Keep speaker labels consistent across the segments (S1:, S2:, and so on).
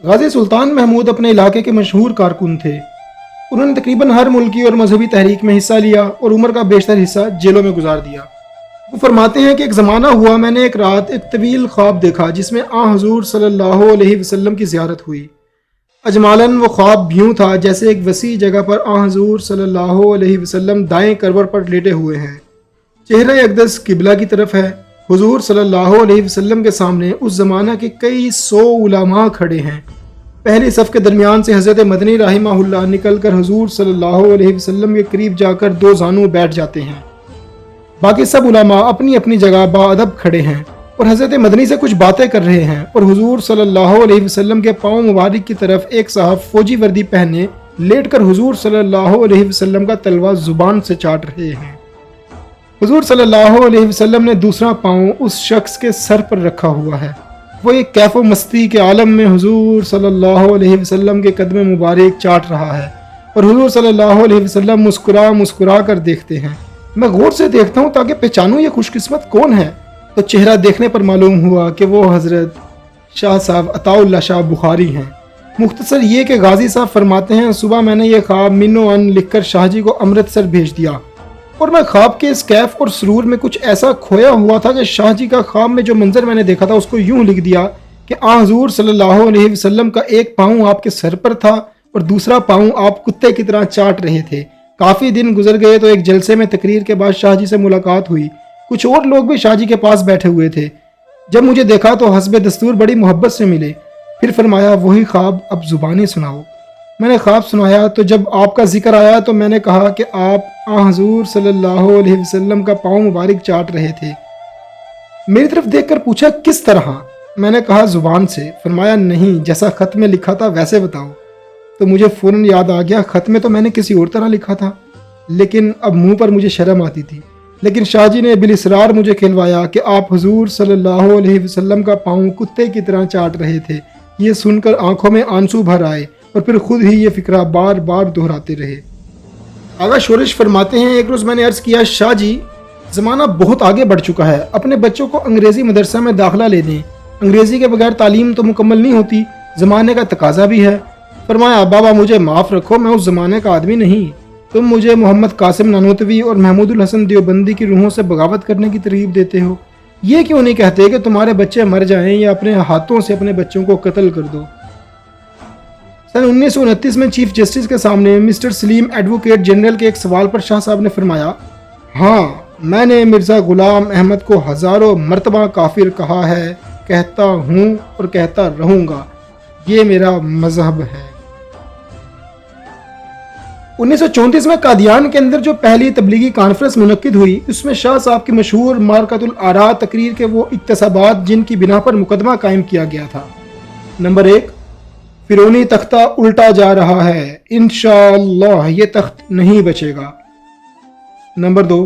S1: गाजी सुल्तान महमूद अपने इलाके के मशहूर कारकुन थे। उन्होंने तकरीबन हर मुल्की और मजहबी तहरीक में हिस्सा लिया और उम्र का बेशतर हिस्सा जेलों में गुजार दिया। वो फरमाते हैं कि एक ज़माना हुआ, मैंने एक रात एक तवील ख्वाब देखा जिसमें हुज़ूर सल्लल्लाहु अलैहि वसल्लम की ज़ियारत हुई। अजमालन वो ख्वाब यूँ था जैसे एक वसी जगह पर हुज़ूर सल्लल्लाहु अलैहि वसल्लम दाएं करवट पर लेटे हुए हैं, चेहरा अक़दस किबला की तरफ है। हुज़ूर सल्लल्लाहु अलैहि वसल्लम के सामने उस ज़माना के कई 100 उलमा खड़े हैं। पहली सफ़ के दरमियान से हज़रत मदनी रहमहुल्लाह निकल कर हुज़ूर सल्लल्लाहु अलैहि वसल्लम के करीब जाकर दो जानू बैठ जाते हैं। बाकी सब उलमा अपनी अपनी जगह बाअदब खड़े हैं और हज़रत मदनी से कुछ बातें कर रहे हैं और हुज़ूर सल्लल्लाहु अलैहि वसल्लम के पाँव मुबारक की तरफ एक साहब फौजी वर्दी पहने लेट कर हुज़ूर सल्लल्लाहु अलैहि वसल्लम का तलवा ज़ुबान से चाट रहे हैं। हुज़ूर सल्लल्लाहु अलैहि वसल्लम ने दूसरा पाँव उस शख्स के सर पर रखा हुआ है। वो एक कैफ़ो मस्ती के आलम में हुज़ूर सल्लल्लाहु अलैहि वसल्लम के कदम मुबारक चाट रहा है और हुज़ूर सल्लल्लाहु अलैहि वसल्लम मुस्कुरा कर देखते हैं। मैं गौर से देखता हूँ ताकि पहचानूँ ये खुशकिस्मत कौन है, तो चेहरा देखने पर मालूम हुआ कि वो हज़रत शाह साहब अताउल्लाह शाह बुखारी हैं। मुख्तसर ये कि गाजी साहब फरमाते हैं, सुबह मैंने ये ख्वाब मिनो अन लिखकर शाह जी को अमृतसर भेज दिया और मैं ख्वाब के इस कैफ और सुरूर में कुछ ऐसा खोया हुआ था कि शाह जी का ख्वाब में जो मंजर मैंने देखा था उसको यूं लिख दिया कि हुज़ूर सल्लल्लाहु अलैहि वसल्लम का एक पाँव आपके सर पर था और दूसरा पाँव आप कुत्ते की तरह चाट रहे थे। काफ़ी दिन गुजर गए तो एक जलसे में तकरीर के बाद शाह जी से मुलाकात हुई। कुछ और लोग भी शाह जी के पास बैठे हुए थे। जब मुझे देखा तो हस्बे दस्तूर बड़ी मोहब्बत से मिले। फिर फरमाया, वही ख्वाब अब ज़ुबानी सुनाओ। मैंने ख्वाब सुनाया तो जब आपका जिक्र आया तो मैंने कहा कि आप हुज़ूर सल्लल्लाहु अलैहि वसल्लम का पाँव मुबारक चाट रहे थे। मेरी तरफ देखकर पूछा, किस तरह? मैंने कहा, ज़ुबान से। फरमाया, नहीं, जैसा ख़त में लिखा था वैसे बताओ। तो मुझे फ़ौरन याद आ गया, ख़त में तो मैंने किसी और तरह लिखा था, लेकिन अब मुंह पर मुझे शर्म आती थी। लेकिन शाह जी ने बिलिसरार मुझे खिलवाया कि आप हुज़ूर सल्लल्लाहु अलैहि वसल्लम का पाँव कुत्ते की तरह चाट रहे थे। ये सुनकर आंखों में आंसू भर आए और फिर खुद ही ये फ़िक्रा बार बार दोहराते रहे। आगा शोरिश फरमाते हैं, एक रोज़ मैंने अर्ज़ किया, शाह जी, ज़माना बहुत आगे बढ़ चुका है, अपने बच्चों को अंग्रेज़ी मदरसा में दाखिला ले दें। अंग्रेज़ी के बगैर तालीम तो मुकम्मल नहीं होती, ज़माने का तकाजा भी है। फरमाया, बाबा मुझे माफ़ रखो, मैं उस ज़माने का आदमी नहीं। तुम मुझे मोहम्मद कासिम नानोतवी और महमूदुल हसन देवबंदी की रूहों से बगावत करने की तरगीब देते हो। ये क्यों नहीं कहते कि तुम्हारे बच्चे मर जाएं या अपने हाथों से अपने बच्चों को कत्ल कर दो। सन 1929 में चीफ जस्टिस के सामने मिस्टर सलीम एडवोकेट जनरल के एक सवाल पर शाह साहब ने फरमाया, हाँ, मैंने मिर्ज़ा गुलाम अहमद को हज़ारों मरतबा काफिर कहा है, कहता हूँ और कहता रहूँगा, ये मेरा मजहब है। 1934 में कादियान के अंदर जो पहली तबलीगी कॉन्फ्रेंस मुनक्किद हुई, उसमें शाह साहब की मशहूर मारकतुल आरा तकरीर के वो इक्तसाबात जिनकी बिना पर मुकदमा कायम किया गया था। नंबर 1, फिरौनी तख्ता उल्टा जा रहा है, इंशाअल्लाह ये तख्त नहीं बचेगा। नंबर 2,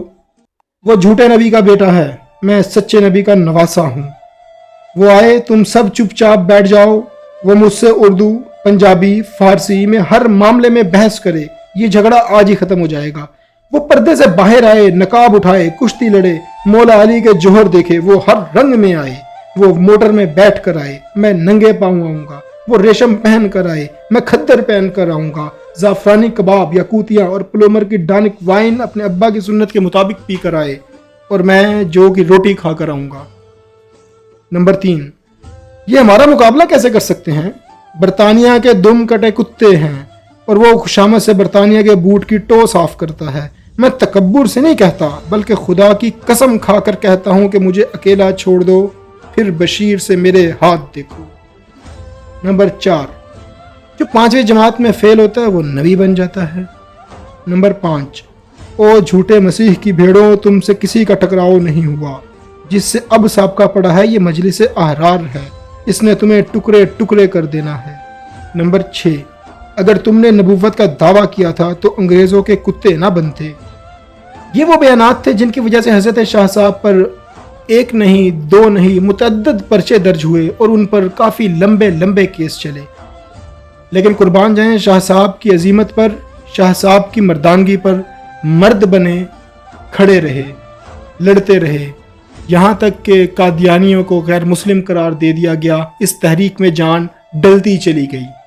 S1: वो झूठे नबी का बेटा है, मैं सच्चे नबी का नवासा हूँ। वो आए, तुम सब चुपचाप बैठ जाओ, वो मुझसे उर्दू, पंजाबी, फारसी में हर मामले में बहस करे, ये झगड़ा आज ही खत्म हो जाएगा। वो पर्दे से बाहर आए, नकाब उठाए, कुश्ती लड़े, मौला अली के जोहर देखे, वो हर रंग में आए, वो मोटर में बैठ कर आए, मैं नंगे पाँव आऊँगा, वो रेशम पहन कर आए, मैं खद्दर पहन कर आऊँगा, ज़ाफ़रानी कबाब, याकूतियाँ और प्लोमर की डानिक वाइन अपने अब्बा की सुन्नत के मुताबिक पी कर आए, और मैं जो की रोटी खा कर आऊँगा। नंबर 3, ये हमारा मुकाबला कैसे कर सकते हैं? बरतानिया के दुम कटे कुत्ते हैं और वो खुशामद से बरतानिया के बूट की टो साफ करता है। मैं तकब्बुर से नहीं कहता, बल्कि खुदा की कसम खाकर कहता हूँ कि मुझे अकेला छोड़ दो, फिर बशीर से मेरे हाथ देखो। नंबर 4, जो 5वीं जमात में फेल होता है वो नबी बन जाता है। नंबर 5, ओ झूठे मसीह की भेड़ों, तुमसे किसी का टकराव नहीं हुआ, जिससे अब साबका पड़ा है ये मजलिस अहरार है, इसने तुम्हें टुकड़े टुकड़े कर देना है। नंबर 6, अगर तुमने नबूवत का दावा किया था तो अंग्रेज़ों के कुत्ते ना बनते। ये वो बयानात थे जिनकी वजह से हज़रत शाह साहब पर एक नहीं, दो नहीं, मुतअद्दिद पर्चे दर्ज हुए और उन पर काफ़ी लंबे लंबे केस चले। लेकिन कुर्बान जाएं शाह साहब की अजीमत पर, शाह साहब की मर्दानगी पर। मर्द बने, खड़े रहे, लड़ते रहे, यहाँ तक कि कादियानियों को गैर मुस्लिम करार दे दिया गया। इस तहरीक में जान ڈلتی چلی گئی۔